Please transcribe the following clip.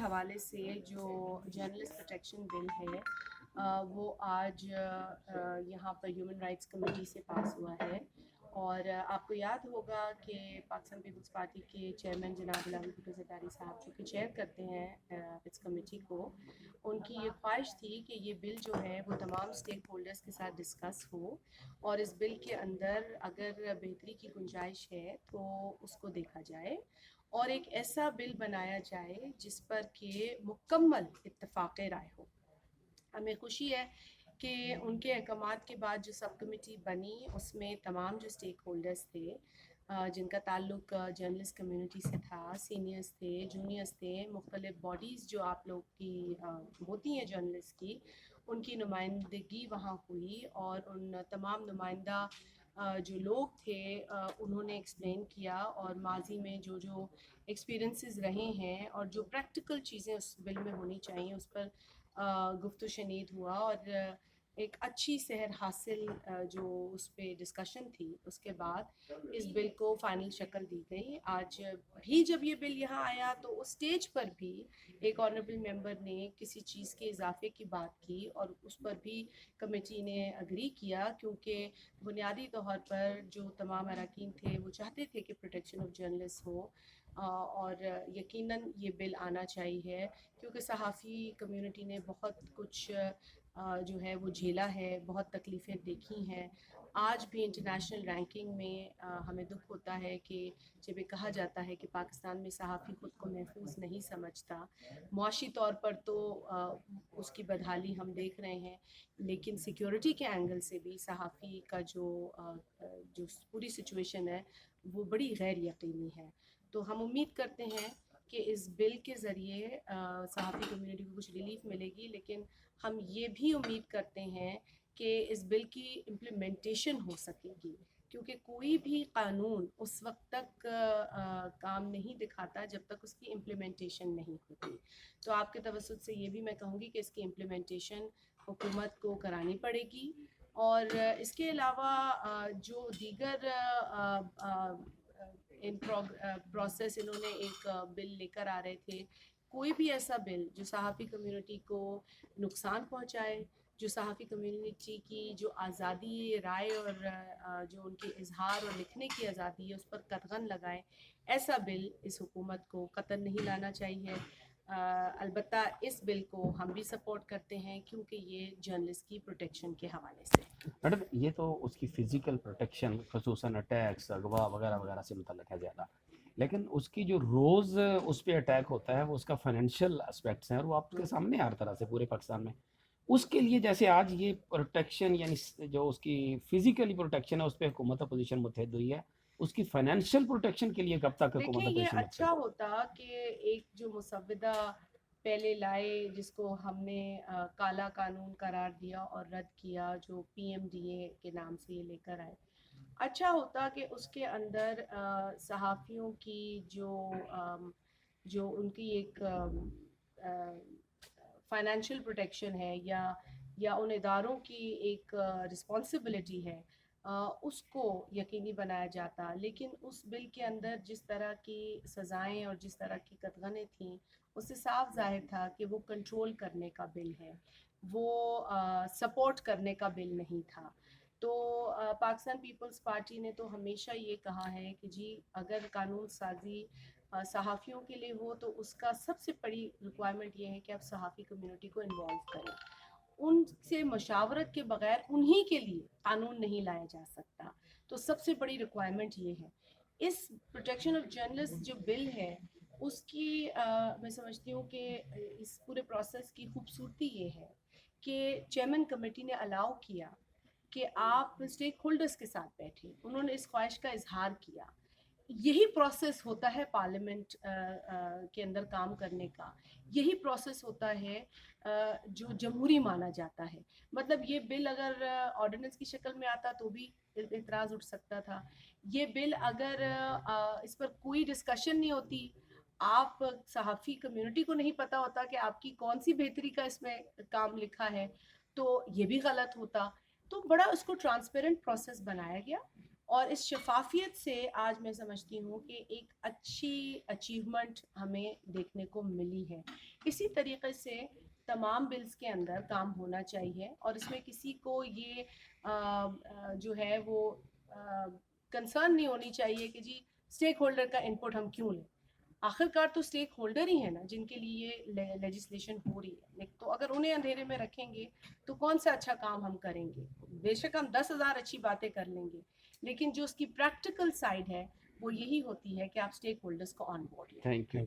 حوالے سے جو جرنلسٹ پروٹیکشن بل ہے وہ آج یہاں پر ہیومن رائٹس کمیٹی سے پاس ہوا ہے، اور آپ کو یاد ہوگا کہ پاکستان پیپلز پارٹی کے چیئرمین جناب بلاول بھٹو زرداری صاحب جو کہ چیئر کرتے ہیں اس کمیٹی کو، ان کی یہ خواہش تھی کہ یہ بل جو ہے وہ تمام اسٹیک ہولڈرز کے ساتھ ڈسکس ہو، اور اس بل کے اندر اگر بہتری کی گنجائش ہے تو اس کو دیکھا جائے، اور ایک ایسا بل بنایا جائے جس پر کہ مکمل اتفاق رائے ہو۔ ہمیں خوشی ہے کہ ان کے احکامات کے بعد جو سب کمیٹی بنی اس میں تمام جو اسٹیک ہولڈرز تھے جن کا تعلق جرنلسٹ کمیونٹی سے تھا، سینئرز تھے، جونیئرز تھے، مختلف باڈیز جو آپ لوگ کی ہوتی ہیں جرنلسٹ کی، ان کی نمائندگی وہاں ہوئی، اور ان تمام نمائندہ جو لوگ تھے انہوں نے ایکسپلین کیا، اور ماضی میں جو ایکسپیرنسز رہے ہیں اور جو پریکٹیکل چیزیں اس بل میں ہونی چاہیے اس پر گفت و شنید ہوا، اور ایک اچھی سحر حاصل جو اس پہ ڈسکشن تھی، اس کے بعد اس بل کو فائنل شکل دی گئی۔ آج بھی جب یہ بل یہاں آیا تو اس سٹیج پر بھی ایک آنریبل ممبر نے کسی چیز کے اضافے کی بات کی، اور اس پر بھی کمیٹی نے اگری کیا، کیونکہ بنیادی طور پر جو تمام اراکین تھے وہ چاہتے تھے کہ پروٹیکشن آف جرنلسٹ ہو، اور یقیناً یہ بل آنا چاہیے، کیونکہ صحافی کمیونٹی نے بہت کچھ جو ہے وہ جھیلا ہے، بہت تکلیفیں دیکھی ہیں۔ آج بھی انٹرنیشنل رینکنگ میں ہمیں دکھ ہوتا ہے کہ جب یہ کہا جاتا ہے کہ پاکستان میں صحافی خود کو محفوظ نہیں سمجھتا، معاشی طور پر تو اس کی بدحالی ہم دیکھ رہے ہیں، لیکن سیکیورٹی کے اینگل سے بھی صحافی کا جو پوری سچویشن ہے وہ بڑی غیر یقینی ہے۔ تو ہم امید کرتے ہیں کہ اس بل کے ذریعے صحافی کمیونٹی کو کچھ ریلیف ملے گی، لیکن ہم یہ بھی امید کرتے ہیں کہ اس بل کی امپلیمنٹیشن ہو سکے گی، کیونکہ کوئی بھی قانون اس وقت تک کام نہیں دکھاتا جب تک اس کی امپلیمنٹیشن نہیں ہوتی۔ تو آپ کے توسط سے یہ بھی میں کہوں گی کہ اس کی امپلیمنٹیشن حکومت کو کرانی پڑے گی، اور اس کے علاوہ جو دیگر ان پروسیس انہوں نے ایک بل لے کر آ رہے تھے، کوئی بھی ایسا بل جو صحافی کمیونٹی کو نقصان پہنچائے، جو صحافی کمیونٹی کی جو آزادی رائے اور جو ان کی اظہار اور لکھنے کی آزادی ہے اس پر قدغن لگائے، ایسا بل اس حکومت کو قطعاً نہیں لانا چاہیے۔ البتہ اس بل کو ہم بھی سپورٹ کرتے ہیں کیونکہ یہ جرنلسٹ کی پروٹیکشن کے حوالے سے۔ میڈم یہ تو اس کی فزیکل پروٹیکشن خصوصاً اٹیکس، اغوا وغیرہ وغیرہ سے متعلق ہے زیادہ، لیکن اس کی جو روز اس پہ اٹیک ہوتا ہے وہ اس کا فائنینشیل اسپیکٹس ہیں، اور وہ آپ کے سامنے ہر طرح سے پورے پاکستان میں اس کے لیے جیسے آج یہ پروٹیکشن یعنی جو اس کی فزیکلی پروٹیکشن ہے اس پہ حکومت اپوزیشن متحد ہوئی ہے، اس کی فائنینشیل پروٹیکشن کے لیے کب تک دیکھیں حکومت یہ اپوزیشن اچھا متحد؟ ہوتا کہ ایک جو مسودہ پہلے لائے جس کو ہم نے کالا قانون قرار دیا اور رد کیا، جو پی ایم ڈی اے کے نام سے یہ لے کر آئے، اچھا ہوتا کہ اس کے اندر صحافیوں کی جو ان کی ایک فائنینشیل پروٹیکشن ہے، یا ان اداروں کی ایک رسپانسبلٹی ہے، اس کو یقینی بنایا جاتا۔ لیکن اس بل کے اندر جس طرح کی سزائیں اور جس طرح کی قدغنیں تھیں، اس سے صاف ظاہر تھا کہ وہ کنٹرول کرنے کا بل ہے، وہ سپورٹ کرنے کا بل نہیں تھا۔ تو پاکستان پیپلز پارٹی نے تو ہمیشہ یہ کہا ہے کہ جی اگر قانون سازی صحافیوں کے لیے ہو تو اس کا سب سے بڑی ریکوائرمنٹ یہ ہے کہ آپ صحافی کمیونٹی کو انوالو کریں، ان سے مشاورت کے بغیر انہی کے لیے قانون نہیں لایا جا سکتا۔ تو سب سے بڑی ریکوائرمنٹ یہ ہے۔ اس پروٹیکشن آف جرنلسٹ جو بل ہے اس کی میں سمجھتی ہوں کہ اس پورے پروسیس کی خوبصورتی یہ ہے کہ چیئرمین کمیٹی نے الاؤ کیا کہ آپ اسٹیک ہولڈرز کے ساتھ بیٹھیں، انہوں نے اس خواہش کا اظہار کیا۔ یہی پروسیس ہوتا ہے پارلیمنٹ کے اندر کام کرنے کا، یہی پروسیس ہوتا ہے جو جمہوری مانا جاتا ہے۔ مطلب یہ بل اگر آرڈیننس کی شکل میں آتا تو بھی اعتراض اٹھ سکتا تھا، یہ بل اگر اس پر کوئی ڈسکشن نہیں ہوتی، آپ صحافی کمیونٹی کو نہیں پتہ ہوتا کہ آپ کی کون سی بہتری کا اس میں کام لکھا ہے، تو یہ بھی غلط ہوتا۔ تو بڑا اس کو ٹرانسپیرنٹ پروسیس بنایا گیا، اور اس شفافیت سے آج میں سمجھتی ہوں کہ ایک اچھی اچیومنٹ ہمیں دیکھنے کو ملی ہے. اسی طریقے سے تمام بلز کے اندر کام ہونا چاہیے اور اس میں کسی کو یہ جو ہے وہ کنسرن نہیں ہونی چاہیے کہ جی اسٹیک ہولڈر کا انپٹ ہم کیوں لیں. آخر کار تو اسٹیک ہولڈر ہی ہے نا جن کے لیے یہ لیجسلیشن ہو رہی ہے. تو اگر انہیں اندھیرے میں رکھیں گے تو کون سا اچھا کام ہم کریں گے. بے شک ہم 10,000 اچھی باتیں کر لیں گے لیکن جو اس کی پریکٹیکل سائڈ ہے وہ یہی ہوتی ہے کہ آپ اسٹیک ہولڈرز کو آن بورڈ لیں. Thank you.